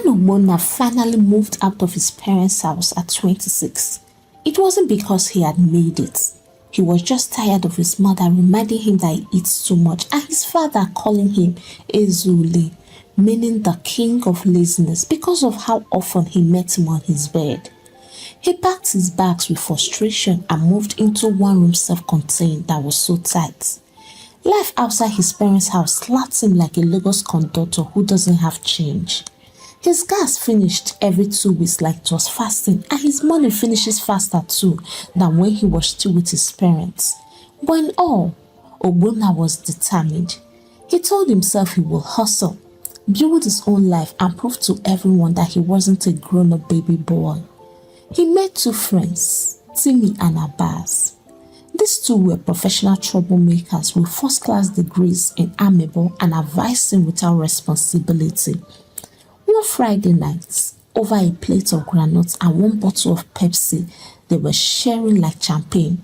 When Ogbonna finally moved out of his parents' house at 26, it wasn't because he had made it. He was just tired of his mother reminding him that he eats too much and his father calling him Ezule, meaning the king of laziness because of how often he met him on his bed. He packed his bags with frustration and moved into one room self-contained that was so tight. Life outside his parents' house slapped him like a Lagos conductor who doesn't have change. His gas finished every 2 weeks like it was fasting, and his money finishes faster too than when he was still with his parents. But in all, Ogbonna was determined. He told himself he will hustle, build his own life and prove to everyone that he wasn't a grown-up baby boy. He made 2 friends, Timmy and Abbas. These 2 were professional troublemakers with first-class degrees in amiable and advising without responsibility. One Friday night, over a plate of granuts and 1 bottle of Pepsi, they were sharing like champagne.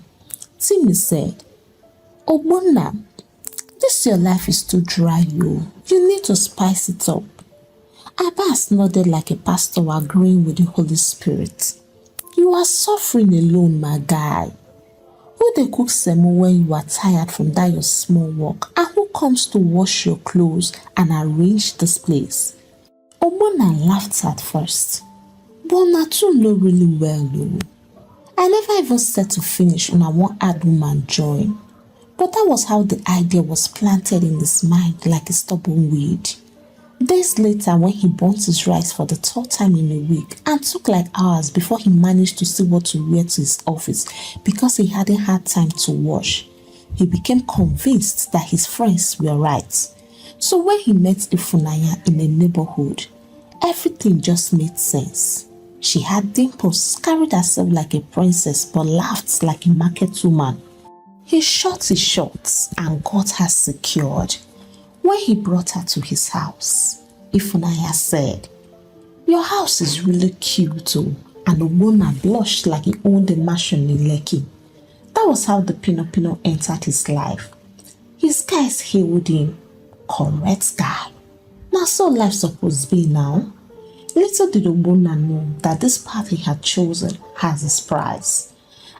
Timmy said, "Ogbonna, this your life is too dry, you. You need to spice it up." Abbas nodded like a pastor agreeing with the Holy Spirit. "You are suffering alone, my guy. Who dey cook semo when you are tired from that your small work, and who comes to wash your clothes and arrange this place?" Ogbonna laughed at first, but una two know really well though. I never even said to finish when I want add woman join. But that was how the idea was planted in his mind like a stubborn weed. Days later, when he burnt his rice for the 3rd time in a week and took like hours before he managed to see what to wear to his office because he hadn't had time to wash, he became convinced that his friends were right. So when he met Ifunanya in the neighborhood, everything just made sense. She had dimples, carried herself like a princess but laughed like a market woman. He shot his shots and got her secured. When he brought her to his house, Ifunanya said, "Your house is really cute oh," and Ogbonna blushed like he owned a mansion in Lekki. That was how the Pino entered his life. His guys hailed him, "Correct guy. Now so life supposed to be now." Little did Ogbonna know that this path he had chosen has its price.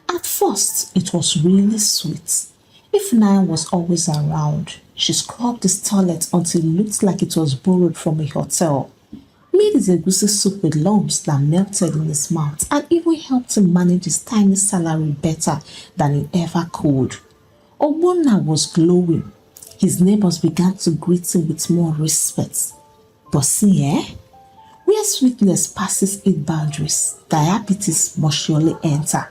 At first, it was really sweet. Ifunanya was always around. She scrubbed his toilet until it looked like it was borrowed from a hotel, made his egusi soup with lumps that melted in his mouth, and even helped him manage his tiny salary better than he ever could. Ogbonna was glowing. His neighbors began to greet him with more respect. But see, where sweetness passes its boundaries, diabetes must surely enter.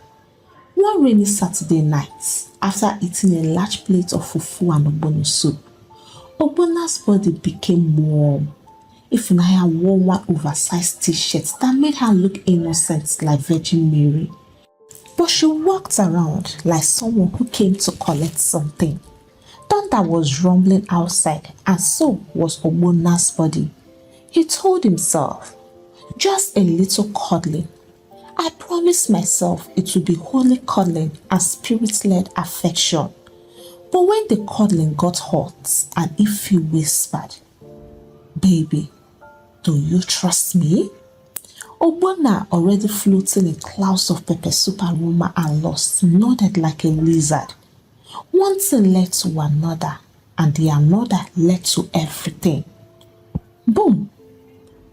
One rainy Saturday night, after eating a large plate of fufu and ogbono soup, Ogbonna's body became warm. Ifunanya wore one oversized t-shirt that made her look innocent like Virgin Mary. But she walked around like someone who came to collect something. Thunder was rumbling outside, and so was Ogbonna's body. He told himself, "Just a little cuddling. I promised myself it would be holy cuddling and spirit-led affection." But when the cuddling got hot and Ife whispered, "Baby, do you trust me?" Ogbonna, already floating in clouds of pepper soup aroma and lust, nodded like a lizard. One thing led to another, and the another led to everything. Boom!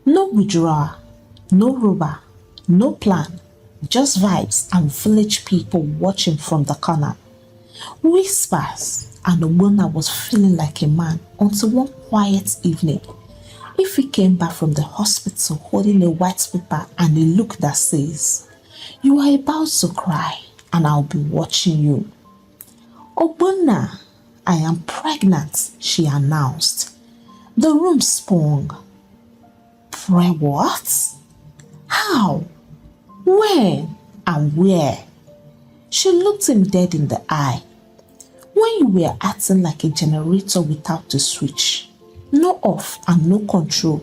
No withdrawal, no rubber, no plan, just vibes and village people watching from the corner. Whispers, and Ogbonna was feeling like a man until one quiet evening, Ife came back from the hospital holding a white paper and a look that says, "You are about to cry and I'll be watching you." "Ogbonna, I am pregnant," she announced. The room spun. What? How? When? And where? She looked him dead in the eye. "When you were acting like a generator without a switch, no off and no control,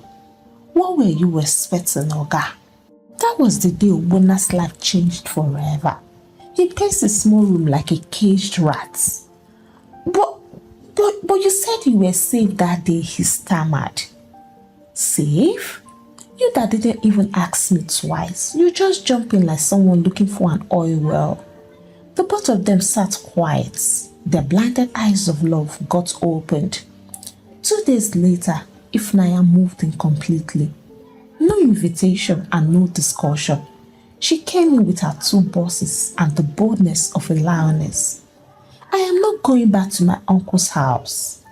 what were you expecting, Oga?" That was the day Ogbonna's life changed forever. He paced his small room like a caged rat. But you said you were safe that day," he stammered. "Safe? You that didn't even ask me twice. You just jump in like someone looking for an oil well. The both of them sat quiet. Their blinded eyes of love got opened. 2 days later, Ifnaya moved in completely. No invitation and no discussion. She came in with her 2 bosses and the boldness of a lioness. I am not going back to my uncle's house.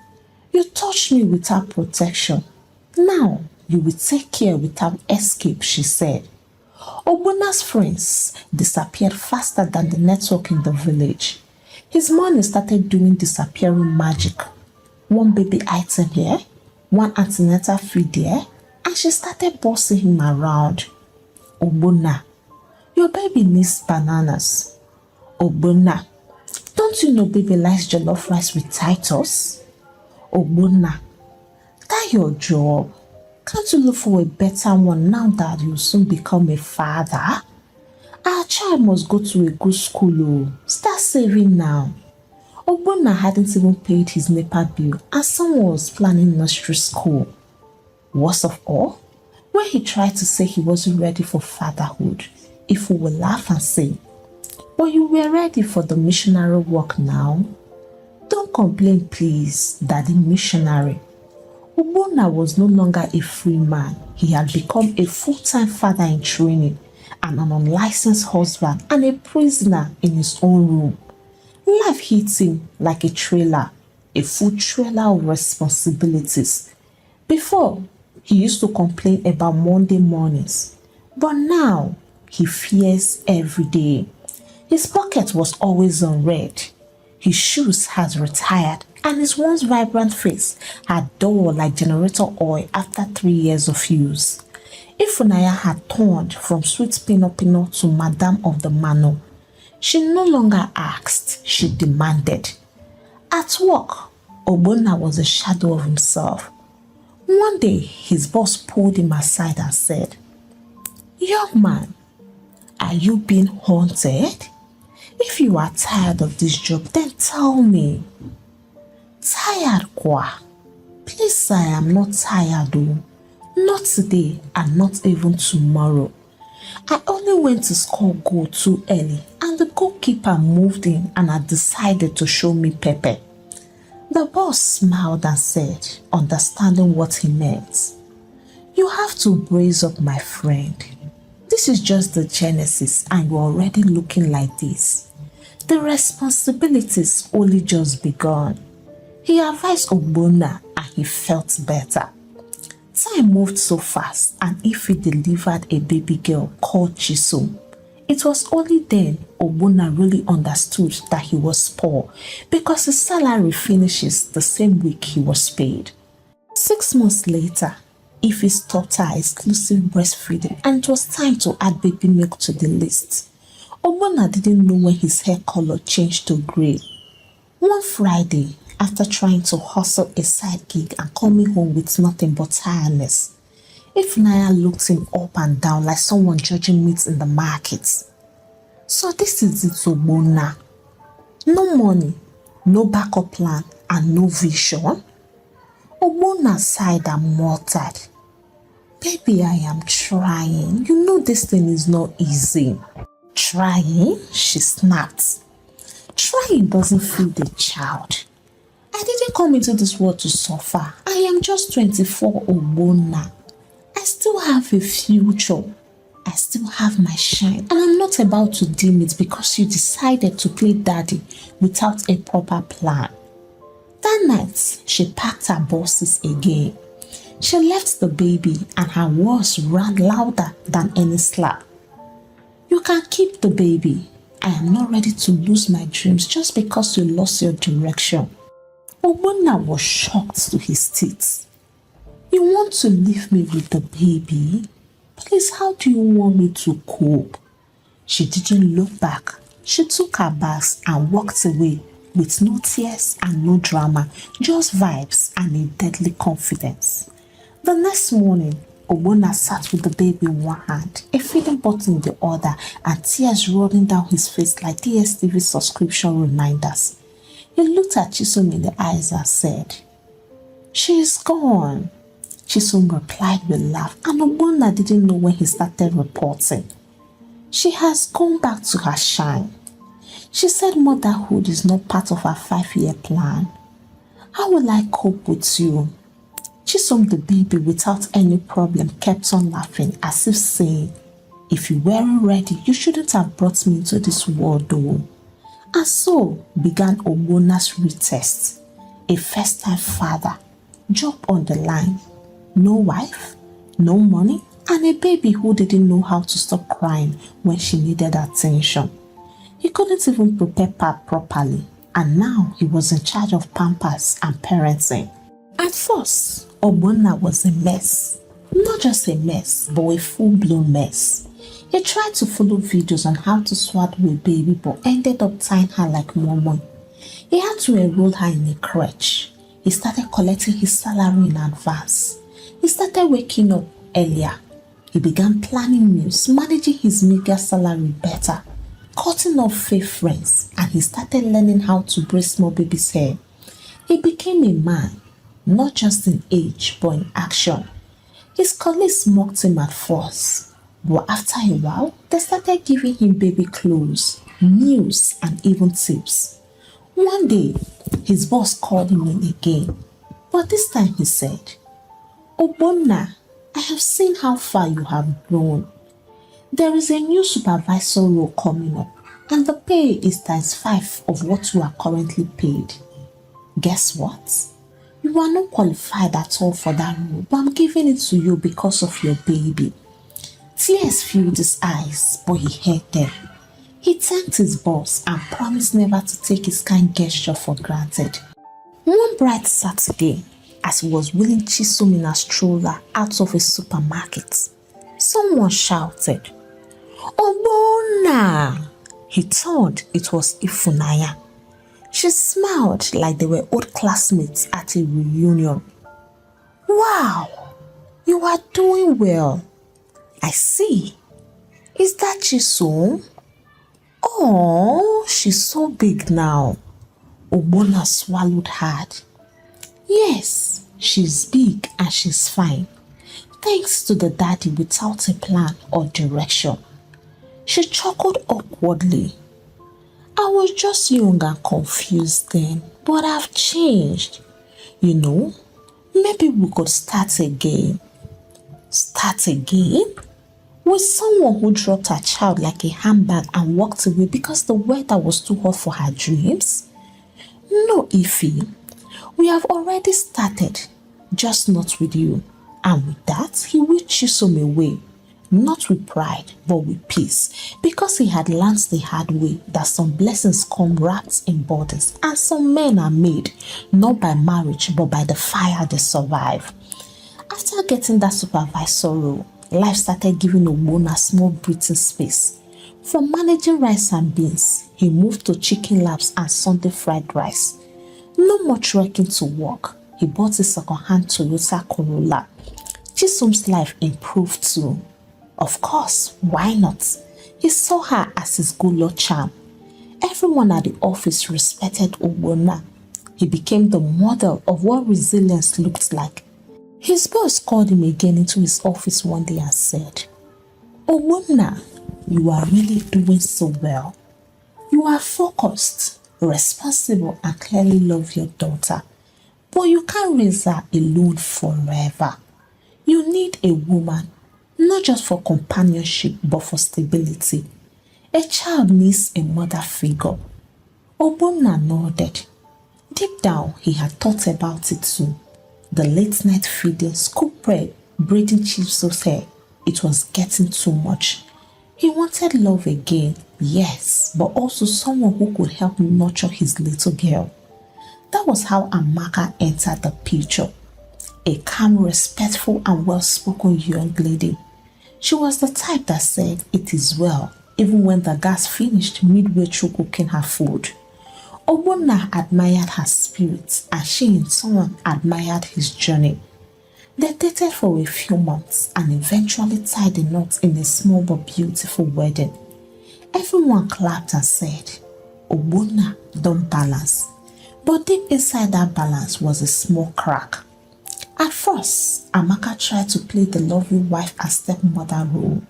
You touched me without protection. Now you will take care without escape, she said. Ogbona's friends disappeared faster than the network in the village. His money started doing disappearing magic. One baby item here, one antenatal feed there, and she started bossing him around. Ogbona, your baby needs bananas. Ogbona, don't you know baby likes jollof rice with Titus? Ogbona, that your job. Can't you look for a better one now that you'll soon become a father? Our child must go to a good school. Start saving now. Ogbonna hadn't even paid his NEPA bill and someone was planning nursery school. Worst of all, when he tried to say he wasn't ready for fatherhood, Ifu will laugh and say, but you were ready for the missionary work now. Don't complain please, Daddy missionary. Ogbonna was no longer a free man. He had become a full-time father in training and an unlicensed husband and a prisoner in his own room. Life hit him like a trailer, a full trailer of responsibilities. Before, he used to complain about Monday mornings, but now he fears every day. His pocket was always on red. His shoes had retired and his once vibrant face had dull like generator oil after 3 years of use. Ifunaya had turned from sweet Pino to Madame of the Manor. She no longer asked, she demanded. At work, Ogbonna was a shadow of himself. One day, his boss pulled him aside and said, young man, are you being haunted? If you are tired of this job, then tell me. Tired, kwa? Please, I am not tired though. Not today and not even tomorrow. I only went to score goal too early and the goalkeeper moved in and had decided to show me pepper. The boss smiled and said, understanding what he meant, you have to brace up, my friend. This is just the genesis and you're already looking like this. The responsibilities only just begun. He advised Ogbonna and he felt better. Time moved so fast and Ife delivered a baby girl called Chisom. It was only then Ogbonna really understood that he was poor because his salary finishes the same week he was paid. 6 months later, Ife stopped her exclusive breastfeeding and it was time to add baby milk to the list. Ogbonna didn't know when his hair color changed to grey. One Friday, after trying to hustle a side gig and coming home with nothing but tiredness, Ifunaya looked him up and down like someone judging meat in the market. So this is it, Ogbonna. No money, no backup plan, and no vision. Ogbonna sighed and muttered, baby, I am trying. You know this thing is not easy. Trying? She snapped. Trying doesn't feed a child. I didn't come into this world to suffer. I am just 24, Ogbonna. I still have a future. I still have my shine and I'm not about to dim it because you decided to play daddy without a proper plan. That night, she packed her bosses again. She left the baby and her words rang louder than any slap. You can keep the baby. I am not ready to lose my dreams just because you lost your direction. Ogbonna was shocked to his teeth. You want to leave me with the baby? Please, how do you want me to cope? She didn't look back. She took her bags and walked away with no tears and no drama, just vibes and a deadly confidence. The next morning, Ogbonna sat with the baby in one hand, a feeding bottle in the other, and tears rolling down his face like DSTV subscription reminders. He looked at Chisom in the eyes and said, she is gone. Chisom replied with a laugh, and Ogbonna didn't know when he started reporting. She has gone back to her shine. She said motherhood is not part of her 5-year plan. How will I cope with you? Chisom the baby without any problem kept on laughing as if saying, if you weren't ready, you shouldn't have brought me into this world though. And so began Ogbonna's retest. A first-time father, job on the line, no wife, no money, and a baby who didn't know how to stop crying when she needed attention. He couldn't even prepare pap properly, and now he was in charge of pampers and parenting. At first, Ogbonna was a mess. Not just a mess, but a full-blown mess. He tried to follow videos on how to swaddle a baby but ended up tying her like Mormon. He had to enroll her in a crèche. He started collecting his salary in advance. He started waking up earlier. He began planning meals, managing his meager salary better, cutting off fake friends, and he started learning how to braid small baby's hair. He became a man, not just in age but in action. His colleagues mocked him at first, but after a while, they started giving him baby clothes, meals, and even tips. One day, his boss called him in again, but this time he said, Ogbonna, I have seen how far you have grown. There is a new supervisor role coming up, and the pay is ×5 of what you are currently paid. Guess what? You are not qualified at all for that role, but I'm giving it to you because of your baby. Tears filled his eyes, but he heard them. He thanked his boss and promised never to take his kind gesture for granted. One bright Saturday, as he was wheeling Chisom in a stroller out of a supermarket, someone shouted, Ogbonna! He thought it was Ifunanya. She smiled like they were old classmates at a reunion. Wow, you are doing well. I see. Is that Chisom? Oh, she's so big now. Ogbonna swallowed hard. Yes, she's big and she's fine. Thanks to the daddy without a plan or direction. She chuckled awkwardly. I was just young and confused then, but I've changed. You know, maybe we could start again. Start again? With someone who dropped her child like a handbag and walked away because the weather was too hot for her dreams? No, Ify. We have already started, just not with you. And with that, he wheeled Chisom away. Not with pride, but with peace, because he had learned the hard way that some blessings come wrapped in burdens and some men are made, not by marriage, but by the fire they survive. After getting that supervisor role, life started giving Ogbonna small breathing space. From managing rice and beans, he moved to chicken laps and Sunday fried rice. No more trekking to work. He bought a second-hand Toyota Corolla. Chisom's life improved too. Of course, why not? He saw her as his good luck charm. Everyone at the office respected Ogbonna. He became the model of what resilience looked like. His boss called him again into his office one day and said, Ogbonna, you are really doing so well. You are focused, responsible, and clearly love your daughter. But you can't raise her alone forever. You need a woman, not just for companionship, but for stability. A child needs a mother figure. Ogbonna nodded. Deep down, he had thought about it too. The late night feeding, scoop bread, braiding Chisom's hair. It was getting too much. He wanted love again, yes, but also someone who could help nurture his little girl. That was how Amaka entered the picture. A calm, respectful, and well-spoken young lady. She was the type that said, it is well, even when the gas finished midway through cooking her food. Ogbonna admired her spirit, and she in turn admired his journey. They dated for a few months and eventually tied the knot in a small but beautiful wedding. Everyone clapped and said, Ogbonna don't balance. But deep inside that balance was a small crack. At first, Amaka tried to play the lovely wife and stepmother role.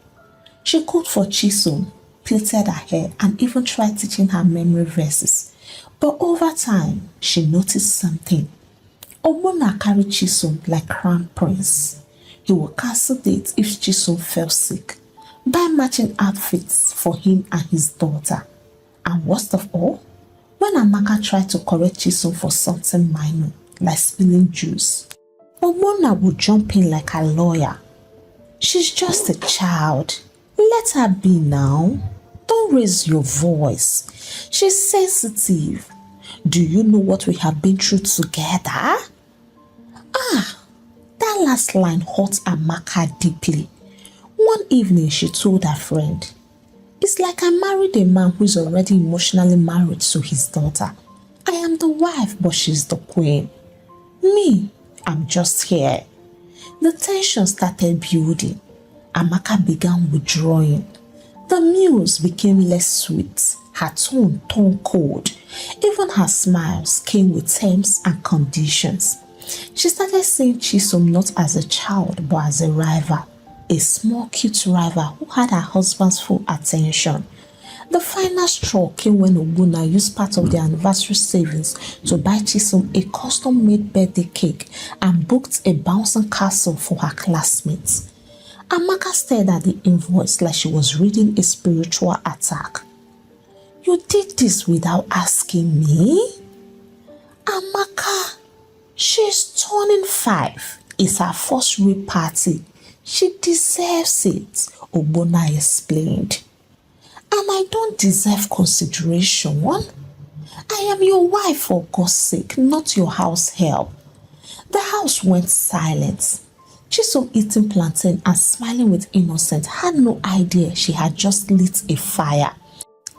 She cooked for Chisom, plaited her hair, and even tried teaching her memory verses. But over time, she noticed something. Omona carried Chisom like crown prince. He would cancel dates if Chisom fell sick, buy matching outfits for him and his daughter. And worst of all, when Amaka tried to correct Chisom for something minor, like spilling juice, Omona would jump in like a lawyer. She's just a child. Let her be now. Don't raise your voice. She's sensitive. Do you know what we have been through together? That last line hurt Amaka deeply. One evening she told her friend, "It's like I married a man who's already emotionally married to his daughter. I am the wife, but she's the queen. Me, I'm just here." The tension started building. Amaka began withdrawing. The meals became less sweet. Her tone turned cold. Even her smiles came with terms and conditions. She started seeing Chisom not as a child but as a rival, a small cute rival who had her husband's full attention. The final straw came when Ogbonna used part of their anniversary savings to buy Chisom a custom-made birthday cake and booked a bouncing castle for her classmates. Amaka stared at the invoice like she was reading a spiritual attack. "You did this without asking me?" "Amaka, she's turning 5. It's her first real party. She deserves it," Ogbonna explained. "And I don't deserve consideration. I am your wife, for God's sake, not your house help." The house went silent. Chisom, eating plantain and smiling with innocence, had no idea she had just lit a fire.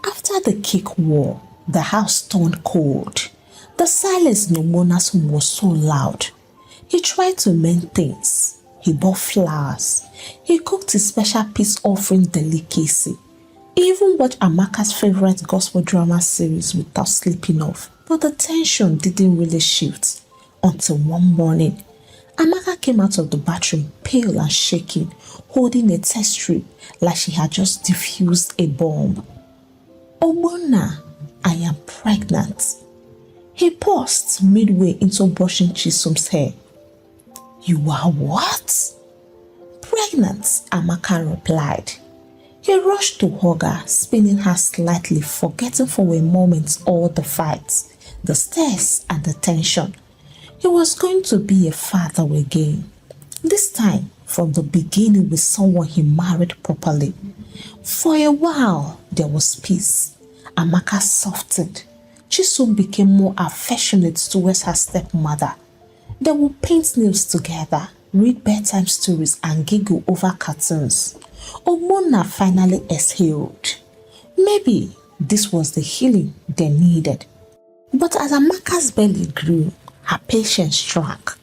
After the cake war, the house turned cold. The silence in Omona's home was so loud. He tried to mend things. He bought flowers. He cooked a special peace offering delicacy. He even watched Amaka's favorite gospel drama series without sleeping off. But the tension didn't really shift until one morning. Amaka came out of the bathroom pale and shaking, holding a test strip like she had just defused a bomb. "Ogbonna, I am pregnant." He paused midway into brushing Chisom's hair. "You are what?" "Pregnant," Amaka replied. He rushed to hug her, spinning her slightly, forgetting for a moment all the fights, the stares and the tension. He was going to be a father again. This time, from the beginning with someone he married properly. For a while, there was peace. Amaka softened. Chisom became more affectionate towards her stepmother. They would paint nails together, read bedtime stories and giggle over cartoons. Ogbonna finally exhaled. Maybe this was the healing they needed. But as Amaka's belly grew, her patience shrank.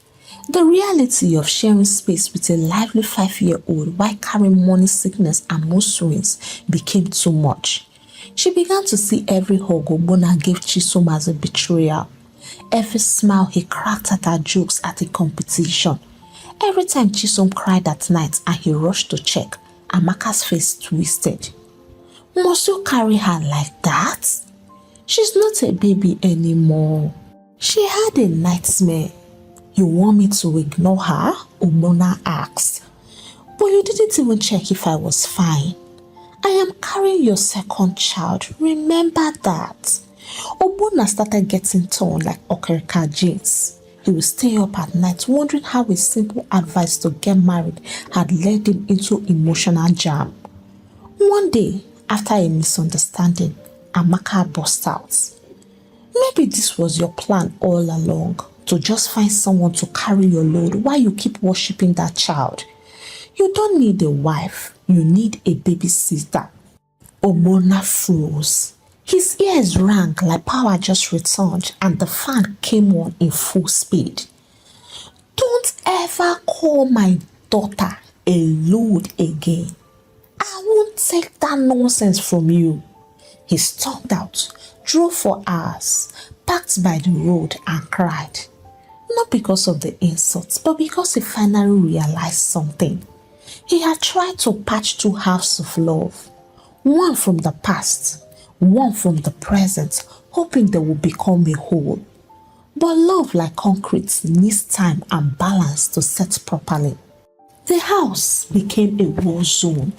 The reality of sharing space with a lively 5-year-old while carrying morning sickness and mood swings became too much. She began to see every hug Ogbonna gave Chisom as a betrayal. Every smile he cracked at her jokes at a competition. Every time Chisom cried at night and he rushed to check, Amaka's face twisted. "Must you carry her like that? She's not a baby anymore. She had a nightmare." "You want me to ignore her?" Ogbonna asked. "But you didn't even check if I was fine. I am carrying your second child. Remember that." Ogbonna started getting torn like Okerika jeans. He would stay up at night wondering how a simple advice to get married had led him into emotional jam. One day, after a misunderstanding, Amaka burst out. "Maybe this was your plan all along, to just find someone to carry your load while you keep worshipping that child. You don't need a wife, you need a babysitter." Ogbonna froze. His ears rang like power just returned and the fan came on in full speed. "Don't ever call my daughter a load again. I won't take that nonsense from you." He stormed out, drove for hours, parked by the road and cried, Not because of the insults, but because he finally realized something. He had tried to patch two halves of love, one from the past, one from the present, hoping they would become a whole. But love, like concrete, needs time and balance to set properly. The house became a war zone.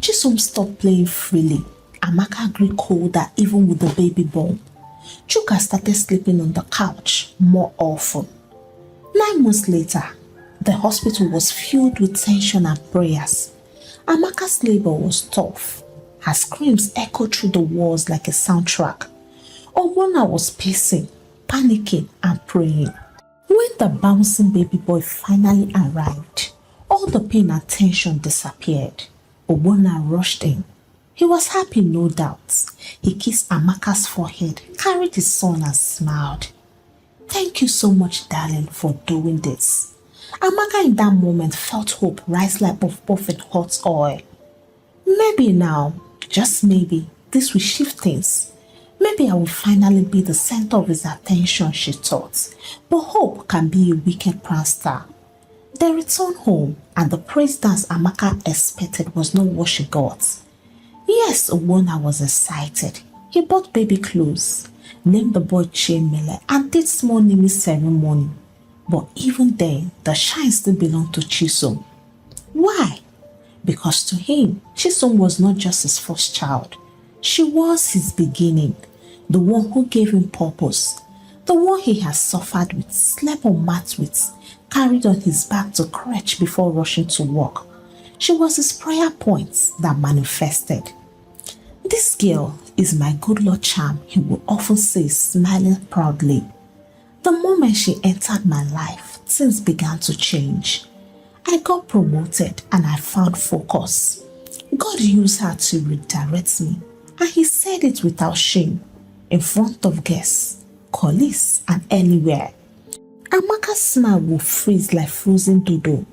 Chisom stopped playing freely. Amaka grew colder even with the baby born. Chuka started sleeping on the couch more often. 9 months later, the hospital was filled with tension and prayers. Amaka's labor was tough. Her screams echoed through the walls like a soundtrack. Obona was pacing, panicking and praying. When the bouncing baby boy finally arrived, all the pain and tension disappeared. Obona rushed in. He was happy, no doubt. He kissed Amaka's forehead, carried his son and smiled. "Thank you so much, darling, for doing this." Amaka in that moment felt hope rise like puff in hot oil. Maybe now, just maybe, this will shift things. Maybe I will finally be the center of his attention, she thought. But hope can be a wicked prankster. They returned home, and the praise dance Amaka expected was not what she got. Yes, Owona was excited. He bought baby clothes, named the boy Chimele, and did small naming ceremony. But even then, the shine still belonged to Chisom. Why? Because to him, Chisom was not just his first child. She was his beginning, the one who gave him purpose, the one he has suffered with, slept on mats with, carried on his back to crutch before rushing to work. She was his prayer points that manifested. "This girl is my good Lord charm," he would often say, smiling proudly. The moment she entered my life, things began to change. I got promoted and I found focus. God used her to redirect me, and he said it without shame, in front of guests, colleagues, and anywhere. Amaka's smile would freeze like frozen dodo.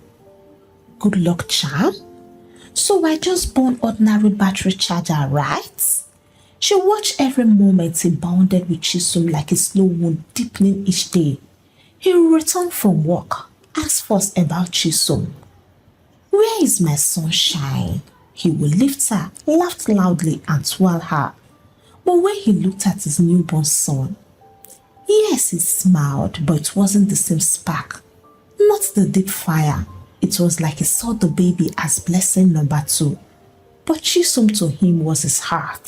Good luck charm? So I just bought ordinary battery charger, right? She watched every moment he bounded with Chisom like a slow wound deepening each day. He would return from work, ask first about Chisom. "Where is my sunshine?" He would lift her, laugh loudly and twirl her. But when he looked at his newborn son, yes, he smiled, but it wasn't the same spark. Not the deep fire. It was like he saw the baby as blessing number 2. But Chisom to him was his heart.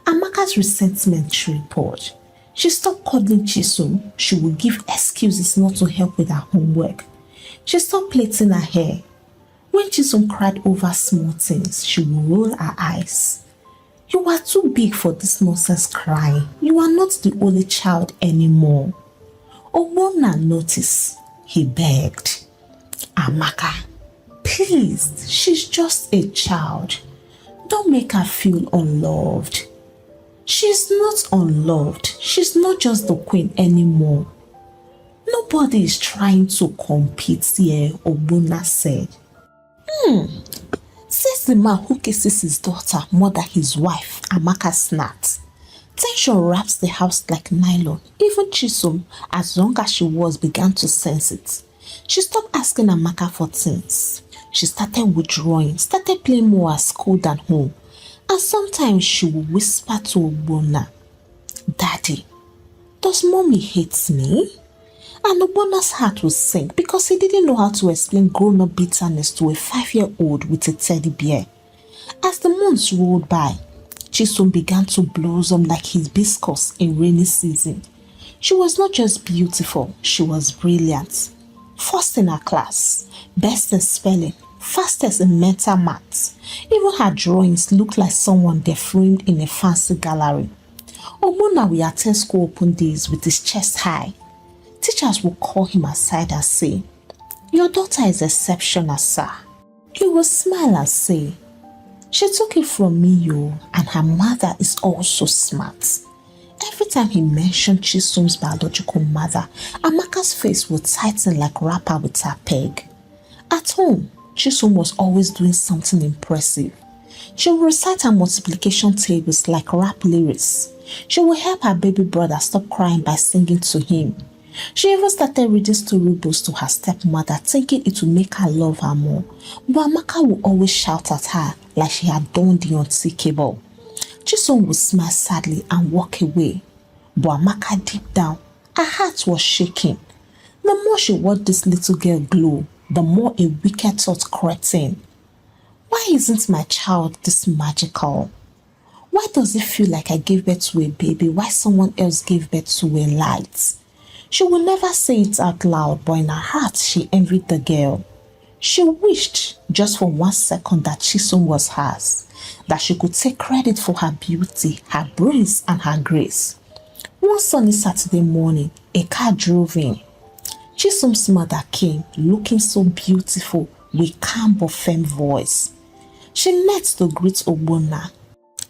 Amaka's resentment tripled. She stopped cuddling Chisom. She would give excuses not to help with her homework. She stopped plaiting her hair. When Chisom cried over small things, she would roll her eyes. "You are too big for this nonsense crying. You are not the only child anymore." Owona noticed. He begged, "Amaka, please, she's just a child. Don't make her feel unloved." "She's not unloved. She's not just the queen anymore." "Nobody is trying to compete here," Owona said. Says the man who kisses his daughter more than his wife, Amaka snapped. Tension wraps the house like nylon. Even Chisom, as young as she was, began to sense it. She stopped asking Amaka for things. She started withdrawing, started playing more at school than home. And sometimes she would whisper to Obona, "Daddy, does mommy hate me?" And Obona's heart would sink because he didn't know how to explain grown-up bitterness to a 5-year-old with a teddy bear. As the months rolled by, Chisom began to blossom like hibiscus in rainy season. She was not just beautiful, she was brilliant. First in her class, best in spelling, fastest in mental maths. Even her drawings looked like someone they framed in a fancy gallery. Obona will attend school open days with his chest high. Teachers would call him aside and say, "Your daughter is exceptional, sir." He would smile and say, "She took it from me, yo, and her mother is also smart." Every time he mentioned Chisom's biological mother, Amaka's face would tighten like wrapper with her peg. At home, Chisom was always doing something impressive. She would recite her multiplication tables like rap lyrics. She would help her baby brother stop crying by singing to him. She even started reading storybooks to her stepmother, thinking it would make her love her more. But Amaka would always shout at her like she had done the unthinkable. Chisom would smile sadly and walk away. But Amaka, deep down, her heart was shaking. The more she watched this little girl glow, the more a wicked thought crept in. Why isn't my child this magical? Why does it feel like I gave birth to a baby while someone else gave birth to a light? She would never say it out loud, but in her heart she envied the girl. She wished just for 1 second that Chisom was hers, that she could take credit for her beauty, her brains and her grace. One sunny Saturday morning, a car drove in. Chisom's mother came, looking so beautiful with calm but firm voice. She knelt to greet Ogbonna.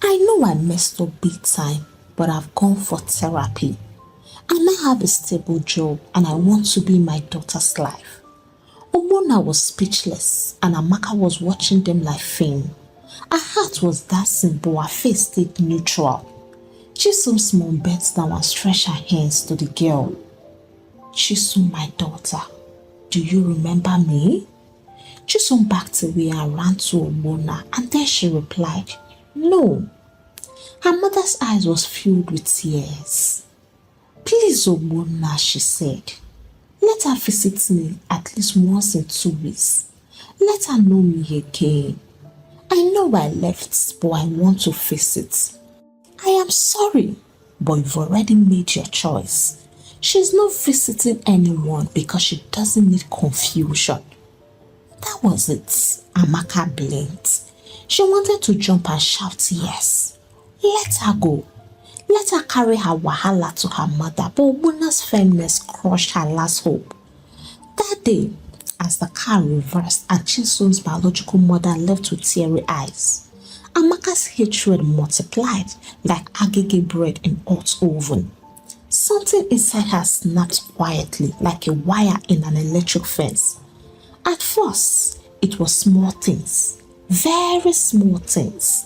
I know I messed up big time, but I've gone for therapy. I now have a stable job and I want to be my daughter's life. Ogbonna was speechless and Amaka was watching them like fame. Her heart was dancing but her face stayed neutral. Chisom's mom bent down and stretched her hands to the girl. Chisom, my daughter, do you remember me? Chisom backed away and ran to Ogbonna, and then she replied, no. Her mother's eyes was filled with tears. Please, Ogbonna, she said, let her visit me at least once in 2 weeks. Let her know me again. I know I left, but I want to face it. I am sorry, but you've already made your choice. She's not visiting anyone because she doesn't need confusion. That was it. Amaka blinked. She wanted to jump and shout yes. Let her go. Let her carry her wahala to her mother, but Ogbonna's firmness crushed her last hope. That day, as the car reversed and Chisom's biological mother left with teary eyes, Amaka's hatred multiplied like agege bread in hot oven. Something inside her snapped quietly like a wire in an electric fence. At first, it was small things, very small things.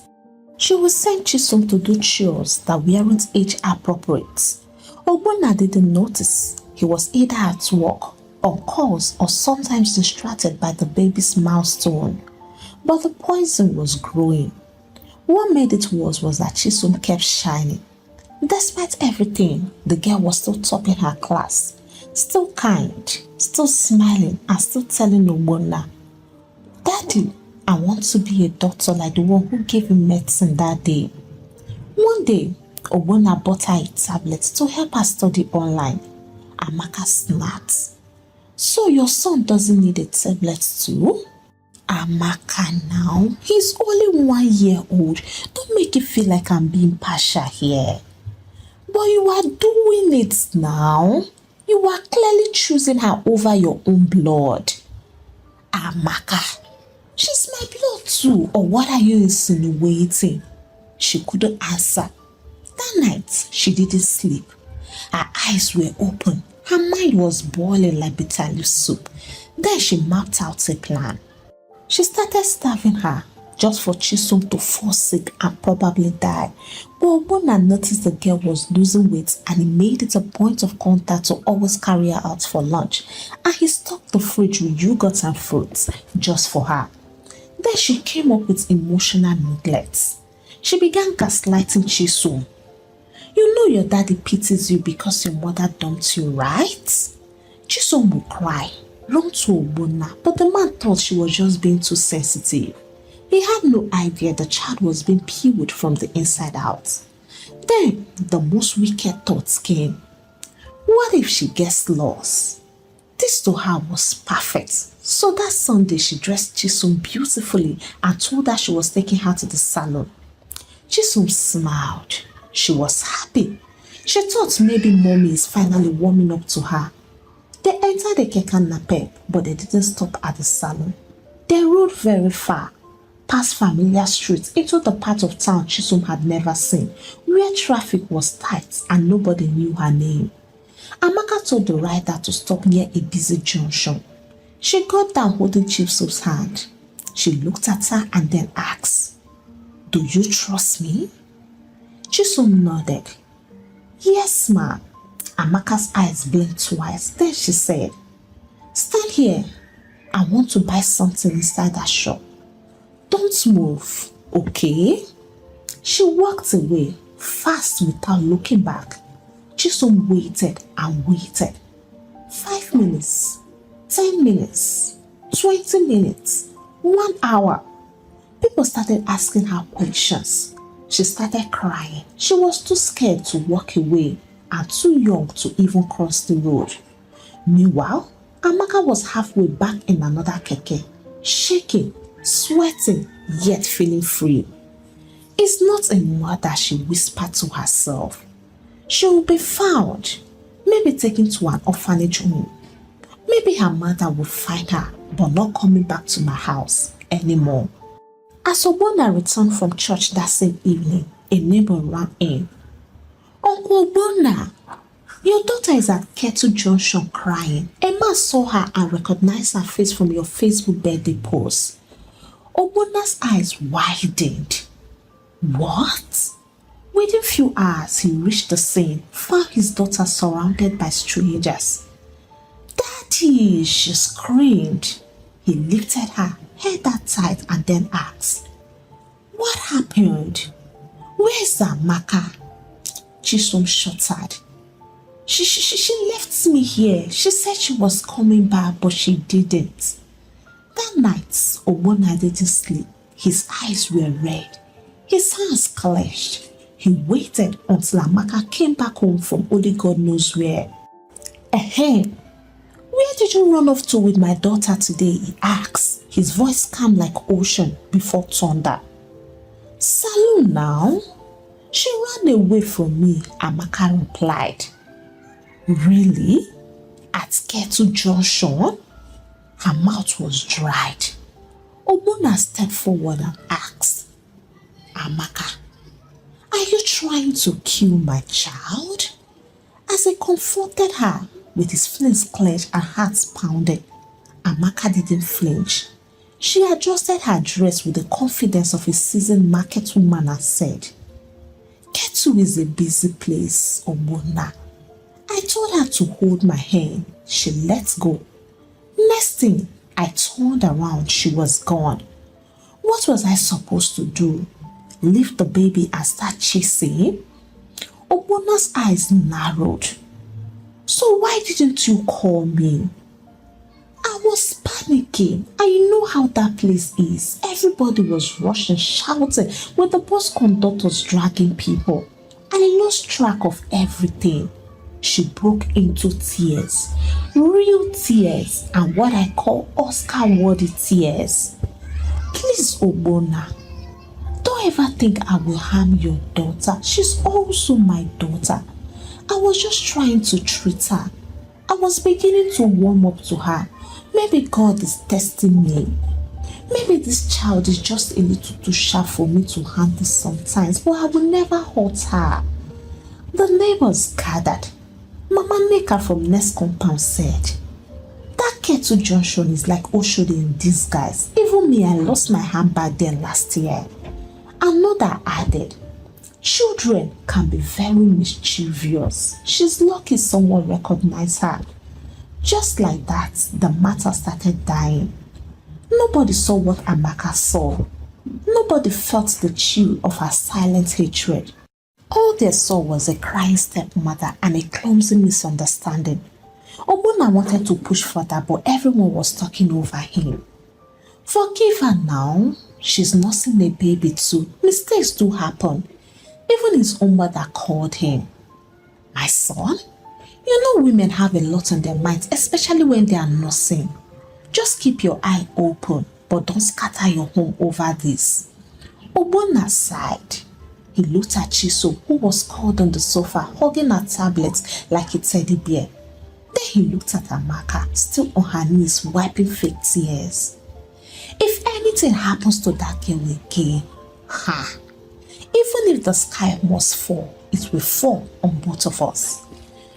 She would send Chisom to do chores that weren't age appropriate. Ogbonna didn't notice. He was either at work, on calls, or sometimes distracted by the baby's milestone. But the poison was growing. What made it worse was that Chisom kept shining. Despite everything, the girl was still topping her class, still kind, still smiling, and still telling Ogbonna, Daddy, I want to be a doctor like the one who gave him medicine that day. One day, Ogbonna bought her a tablet to help her study online. Amaka snapped. So your son doesn't need a tablet too? Amaka now, he's only 1 year old. Don't make it feel like I'm being partial here. But you are doing it now. You are clearly choosing her over your own blood. Amaka, she's my blood too, or what are you insinuating? She couldn't answer. That night, she didn't sleep. Her eyes were open. Her mind was boiling like bitter leaf soup. Then she mapped out a plan. She started starving her just for Chisom to fall sick and probably die. But Ogbonna noticed the girl was losing weight and he made it a point of contact to always carry her out for lunch. And he stocked the fridge with yogurt and fruits just for her. Then she came up with emotional neglect. She began gaslighting Chisom. You know your daddy pities you because your mother dumped you, right? Chisom would cry, run to Ogbonna, but the man thought she was just being too sensitive. He had no idea the child was being peeled from the inside out. Then the most wicked thoughts came. What if she gets lost? This to her was perfect. So that Sunday she dressed Chisom beautifully and told her she was taking her to the salon. Chisom smiled. She was happy. She thought maybe mommy is finally warming up to her. They entered the Keke Napep, but they didn't stop at the salon. They rode very far, past familiar streets into the part of town Chisom had never seen, where traffic was tight and nobody knew her name. Amaka told the rider to stop near a busy junction. She got down holding Chisom's hand. She looked at her and then asked, Do you trust me? Chisom nodded. Yes, ma'am. Amaka's eyes blinked twice. Then she said, "Stand here. I want to buy something inside that shop. Don't move, okay?" She walked away fast without looking back. Chisom waited and waited. 5 minutes, 10 minutes, 20 minutes, 1 hour. People started asking her questions. She started crying. She was too scared to walk away and too young to even cross the road. Meanwhile, Amaka was halfway back in another keke, shaking, sweating, yet feeling free. "It's not a murder," she whispered to herself. "She will be found, maybe taken to an orphanage home. Maybe her mother will find her, but not coming back to my house anymore." As Ogbonna returned from church that same evening, a neighbor ran in. "Uncle Ogbonna, your daughter is at Kettle Junction crying. A man saw her and recognized her face from your Facebook birthday post." Ogbonna's eyes widened. What? Within few hours, he reached the scene, found his daughter surrounded by strangers. "Daddy!" she screamed. He lifted her, held her tight, and then asked, "What happened? Where's Amaka?" Chisom shuddered. She left me here. She said she was coming back, but she didn't." That night, Ogbonna didn't sleep. His eyes were red. His hands clenched. He waited until Amaka came back home from only God knows where. Where did you run off to with my daughter today?" he asked, his voice calm like ocean before thunder. "Salon now. She ran away from me," Amaka replied. "Really? At Kettle Junction?" Her mouth was dried. Ogbonna stepped forward and asked, "Amaka, are you trying to kill my child?" As he confronted her with his fists clenched and heart pounding, Amaka didn't flinch. She adjusted her dress with the confidence of a seasoned market woman and said, "Kettle is a busy place, Ogbonna. I told her to hold my hand. She let go. Next thing, I turned around, she was gone. What was I supposed to do? Leave the baby and start chasing?" Ogbonna's eyes narrowed. "So why didn't you call me?" "I was panicking. I know how that place is. Everybody was rushing, shouting, with the bus conductors dragging people. I lost track of everything." She broke into tears, real tears, and what I call Oscar-worthy tears. "Please, Ogbonna, don't ever think I will harm your daughter. She's also my daughter. I was just trying to treat her. I was beginning to warm up to her. Maybe God is testing me. Maybe this child is just a little too sharp for me to handle sometimes, but I will never hurt her." The neighbors gathered. Mama Nneka from next compound said, "That Kettle Junction is like Oshodi in disguise. Even me, I lost my handbag there last year." Another added, "Children can be very mischievous. She's lucky someone recognized her." Just like that, the matter started dying. Nobody saw what Amaka saw. Nobody felt the chill of her silent hatred. All they saw was a crying stepmother and a clumsy misunderstanding. Ogbonna wanted to push further, but everyone was talking over him. "Forgive her now. She's nursing a baby too. Mistakes do happen." Even his own mother called him. "My son, you know women have a lot on their minds, especially when they are nursing. Just keep your eye open, but don't scatter your home over this." Ogbonna sighed. He looked at Chisom, who was curled on the sofa, hugging her tablet like a teddy bear. Then he looked at Amaka, still on her knees, wiping fake tears. "If anything happens to that girl again, even if the sky must fall, it will fall on both of us."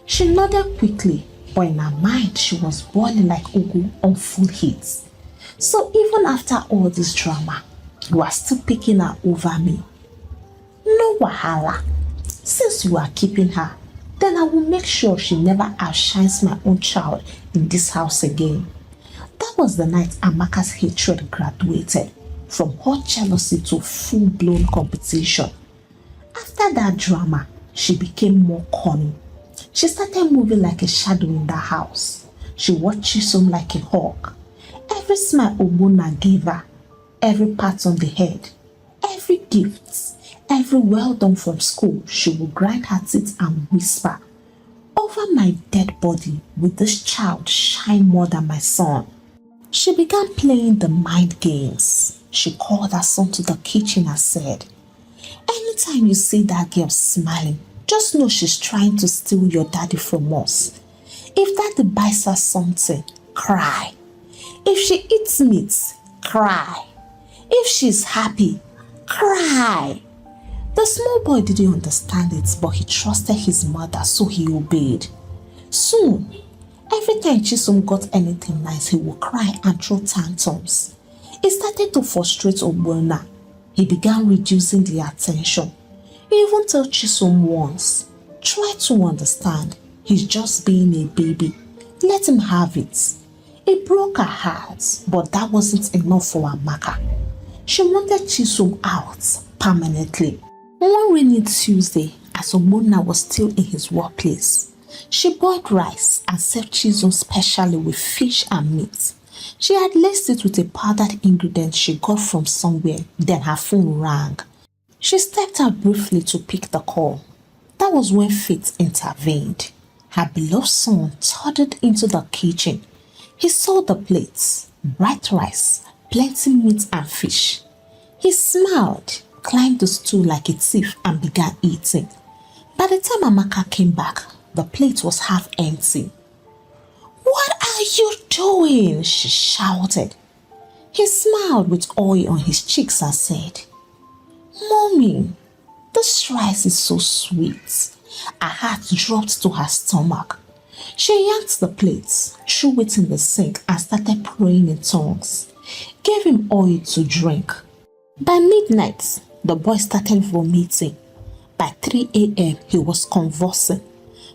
She nodded quickly, but in her mind, she was boiling like ugu on full heat. "So even after all this drama, you are still picking her over me?" "No wahala. Since you are keeping her, then I will make sure she never outshines my own child in this house again. That was the night Amaka's hatred graduated from hot jealousy to full-blown competition. After that drama, she became more cunning. She started moving like a shadow in the house. She watched Chisom like a hawk. Every smile Ogbonna gave her, every pat on the head, every gift, every well done from school, she would grind her teeth and whisper, "Over my dead body will this child shine more than my son." She began playing the mind games. She called her son to the kitchen and said, "Anytime you see that girl smiling, just know she's trying to steal your daddy from us. If daddy buys her something, cry. If she eats meat, cry. If she's happy, cry." The small boy didn't understand it, but he trusted his mother, so he obeyed. Soon, every time Chisom got anything nice, he would cry and throw tantrums. It started to frustrate Ogbonna. He began reducing the attention. He even told Chisom once, "Try to understand. He's just being a baby. Let him have it." It broke her heart, but that wasn't enough for Amaka. She wanted Chisom out permanently. One rainy Tuesday, as Ogbonna was still in his workplace, she boiled rice and served Chisom specially with fish and meat. She had laced it with a powdered ingredient she got from somewhere, then her phone rang. She stepped out briefly to pick the call. That was when fate intervened. Her beloved son toddled into the kitchen. He saw the plates, bright rice, plenty meat and fish. He smiled, climbed the stool like a thief and began eating. By the time Amaka came back, the plate was half empty. "What are you doing?" she shouted. He smiled with oil on his cheeks and said, "Mommy, this rice is so sweet." Her heart dropped to her stomach. She yanked the plate, threw it in the sink and started praying in tongues. Gave him oil to drink. By midnight, the boy started vomiting. By 3 a.m., he was convulsing.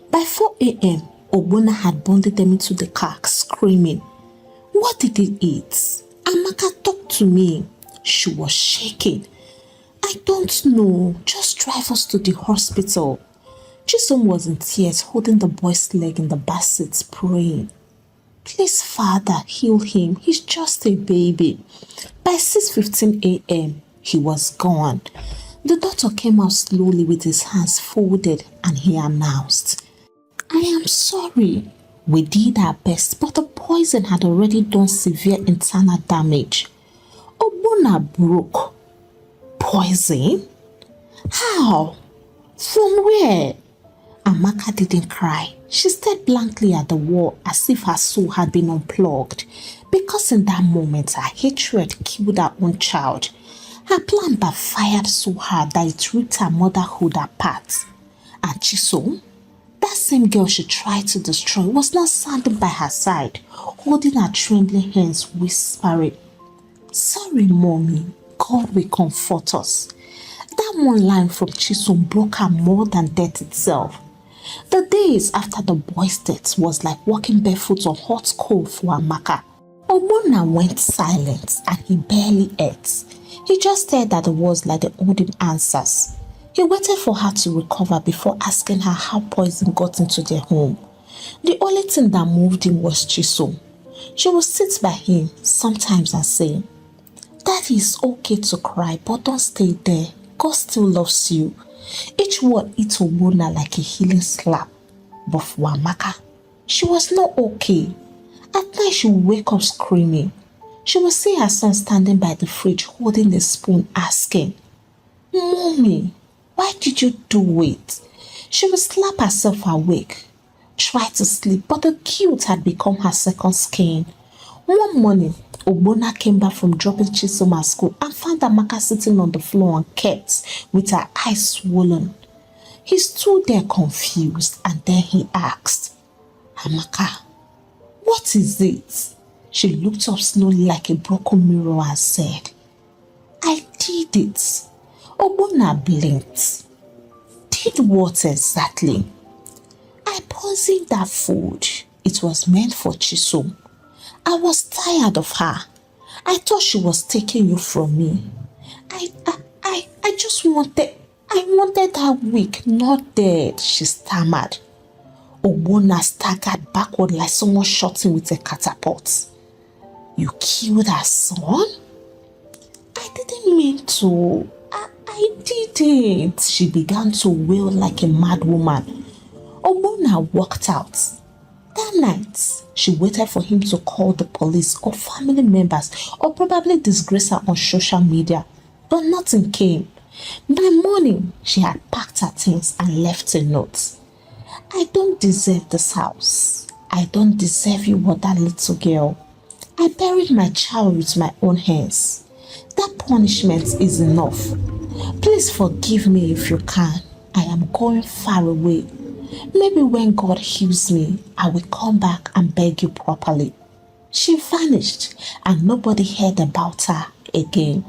By 4 a.m., Ogbonna had bundled them into the car, screaming. "What did he eat? Amaka, talk to me." She was shaking. "I don't know. Just drive us to the hospital." Chisom was in tears, holding the boy's leg in the backseat, praying, "Please, Father, heal him. He's just a baby." By 6:15 a.m., he was gone. The doctor came out slowly with his hands folded and he announced, "I am sorry. We did our best, but the poison had already done severe internal damage. Ogbonna broke." "Poison? How? From where?" Amaka didn't cry. She stared blankly at the wall as if her soul had been unplugged, because in that moment her hatred killed her own child. Her plan backfired so hard that it ripped her motherhood apart. And Chisom, that same girl she tried to destroy, was now standing by her side, holding her trembling hands, whispering, "Sorry, Mommy. God will comfort us." That one line from Chisom broke her more than death itself. The days after the boy's death was like walking barefoot on hot coal for Amaka. Ogbonna went silent and he barely ate. He just stared at the walls like they owed him answers. He waited for her to recover before asking her how poison got into their home. The only thing that moved him was Chisom. She would sit by him sometimes and say, "Daddy, it's okay to cry, but don't stay there. God still loves you." Each word hit Ogbonna like a healing slap. But for Amaka, she was not okay. At night she would wake up screaming. She would see her son standing by the fridge holding a spoon, asking, "Mommy, why did you do it?" She would slap herself awake, try to sleep, but the guilt had become her second skin. One morning, Ogbonna came back from dropping Chisom at school and found Amaka sitting on the floor and kept with her eyes swollen. He stood there confused and then he asked, "Amaka, what is it?" She looked up slowly like a broken mirror and said, "I did it." Ogbonna blinked. "Did what exactly?" wasn't that food. It was meant for Chisom. I was tired of her. I thought she was taking you from me. I just wanted her weak, not dead, she stammered. Ogbonna staggered backward like someone shot him with a catapult. You killed her son? I didn't mean to. I didn't. She began to wail like a mad woman. Ogbonna walked out. That night, she waited for him to call the police or family members or probably disgrace her on social media, but nothing came. By morning, she had packed her things and left a note. I don't deserve this house. I don't deserve you, that little girl. I buried my child with my own hands. That punishment is enough. Please forgive me if you can. I am going far away. Maybe when God heals me, I will come back and beg you properly. She vanished and nobody heard about her again.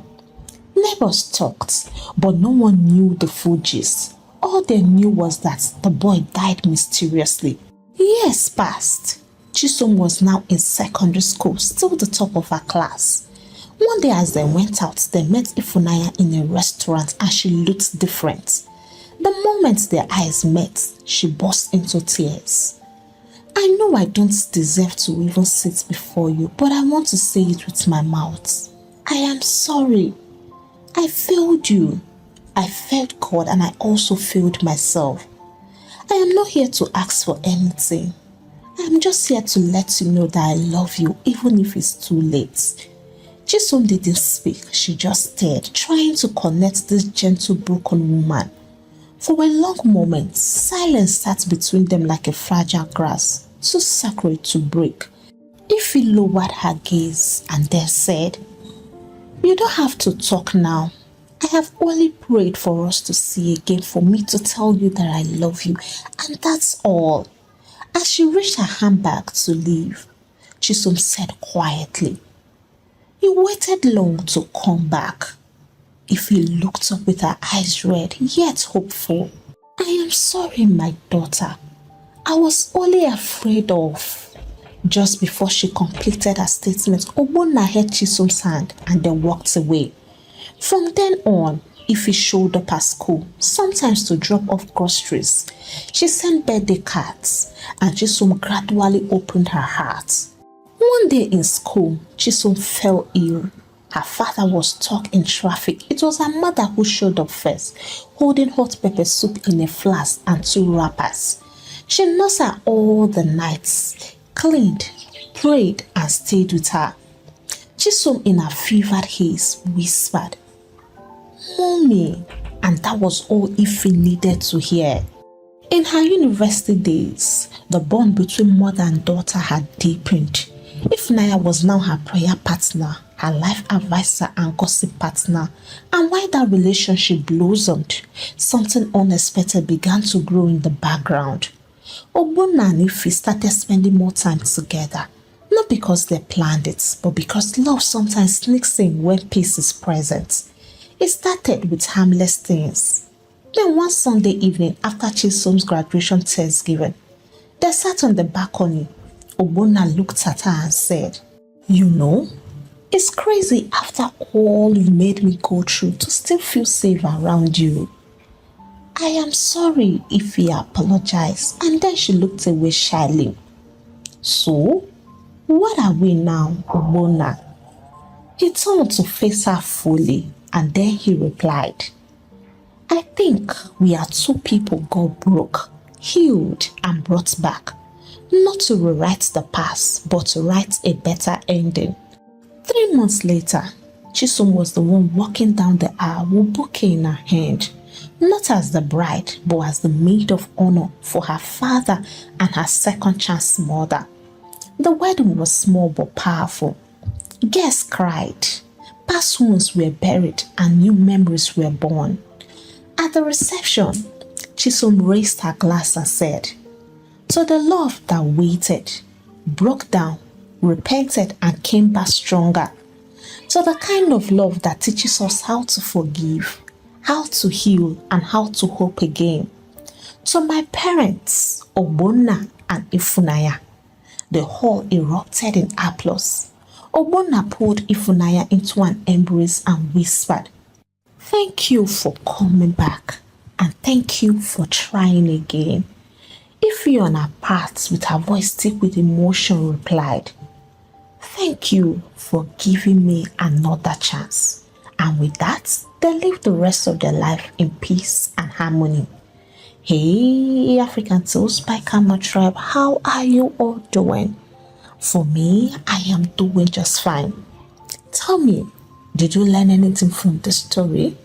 Neighbors talked, but no one knew the full gist. All they knew was that the boy died mysteriously. Years passed. Chisom was now in secondary school, still the top of her class. One day as they went out, they met Ifunanya in a restaurant and she looked different. The moment their eyes met, she burst into tears. I know I don't deserve to even sit before you, but I want to say it with my mouth. I am sorry. I failed you. I failed God and I also failed myself. I am not here to ask for anything. I am just here to let you know that I love you even if it's too late. Chisom didn't speak. She just stared, trying to connect this gentle broken woman. For a long moment, silence sat between them like a fragile grass, too sacred to break. Ify lowered her gaze and then said, You don't have to talk now. I have only prayed for us to see again, for me to tell you that I love you, and that's all. As she reached her handbag to leave, Chisom said quietly, You waited long to come back. Ify looked up with her eyes red, yet hopeful. I am sorry, my daughter. I was only afraid of... Just before she completed her statement, Ogbonna held Chisom's hand and then walked away. From then on, Ify showed up at school, sometimes to drop off groceries. She sent birthday cards, and Chisom gradually opened her heart. One day in school, Chisom fell ill. Her father was stuck in traffic. It was her mother who showed up first, holding hot pepper soup in a flask and 2 wrappers. She nursed her all the nights, cleaned, prayed, and stayed with her. Chisom, in her fevered haze, whispered, Mommy, and that was all Ify needed to hear. In her university days, the bond between mother and daughter had deepened. Ifunanya was now her prayer partner, her life advisor and gossip partner, and while that relationship blossomed, something unexpected began to grow in the background. Ogbonna and Ify started spending more time together, not because they planned it, but because love sometimes sneaks in when peace is present. It started with harmless things. Then one Sunday evening after Chisom's graduation Thanksgiving, they sat on the balcony. Ogbonna looked at her and said, You know, it's crazy after all you made me go through to still feel safe around you. I am sorry, Ify apologized, and then she looked away shyly. So, what are we now, Ogbonna? He turned to face her fully, and then he replied, I think we are 2 people God broke, healed, and brought back, not to rewrite the past, but to write a better ending. 3 months later, Chisom was the one walking down the aisle with bouquet in her hand, not as the bride, but as the maid of honor for her father and her second chance mother. The wedding was small but powerful. Guests cried, past wounds were buried, and new memories were born. At the reception, Chisom raised her glass and said, To the love that waited, broke down, repented, and came back stronger. To the kind of love that teaches us how to forgive, how to heal, and how to hope again. To my parents, Ogbonna and Ifunanya. The hall erupted in applause. Ogbonna pulled Ifunanya into an embrace and whispered, "Thank you for coming back, and thank you for trying again." Ife, with her voice thick with emotion, replied, "Thank you for giving me another chance." And with that, they lived the rest of their life in peace and harmony. Hey, African Tales by Kama Tribe, how are you all doing? For me, I am doing just fine. Tell me, did you learn anything from this story?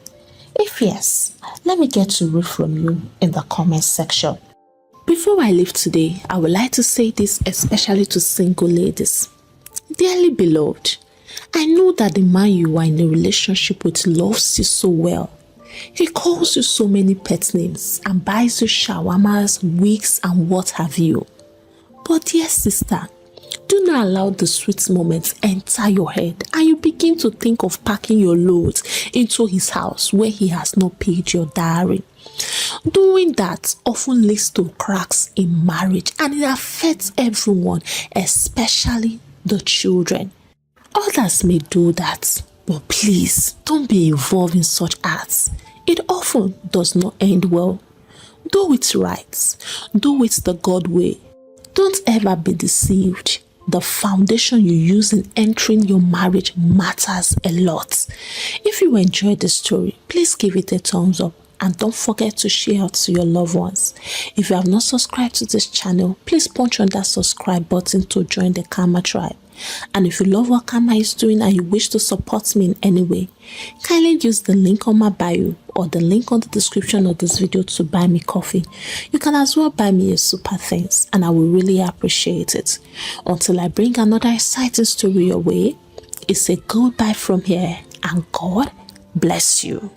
If yes, let me get to read from you in the comment section. Before I leave today, I would like to say this especially to single ladies. Dearly beloved, I know that the man you are in a relationship with loves you so well. He calls you so many pet names and buys you shawarmas, wigs, and what have you. But dear sister, do not allow the sweet moments enter your head and you begin to think of packing your loads into his house where he has not paid your dowry. Doing that often leads to cracks in marriage and it affects everyone, especially the children. Others may do that, but please don't be involved in such acts. It often does not end well. Do it right. Do it the God way. Don't ever be deceived. The foundation you use in entering your marriage matters a lot. If you enjoyed the story, please give it a thumbs up and don't forget to share it to your loved ones. If you have not subscribed to this channel, please punch on that subscribe button to join the Karma tribe. And if you love what Karma is doing and you wish to support me in any way, kindly use the link on my bio or the link on the description of this video to buy me coffee. You can as well buy me a super thanks and I will really appreciate it. Until I bring another exciting story your way, it's a goodbye from here and God bless you.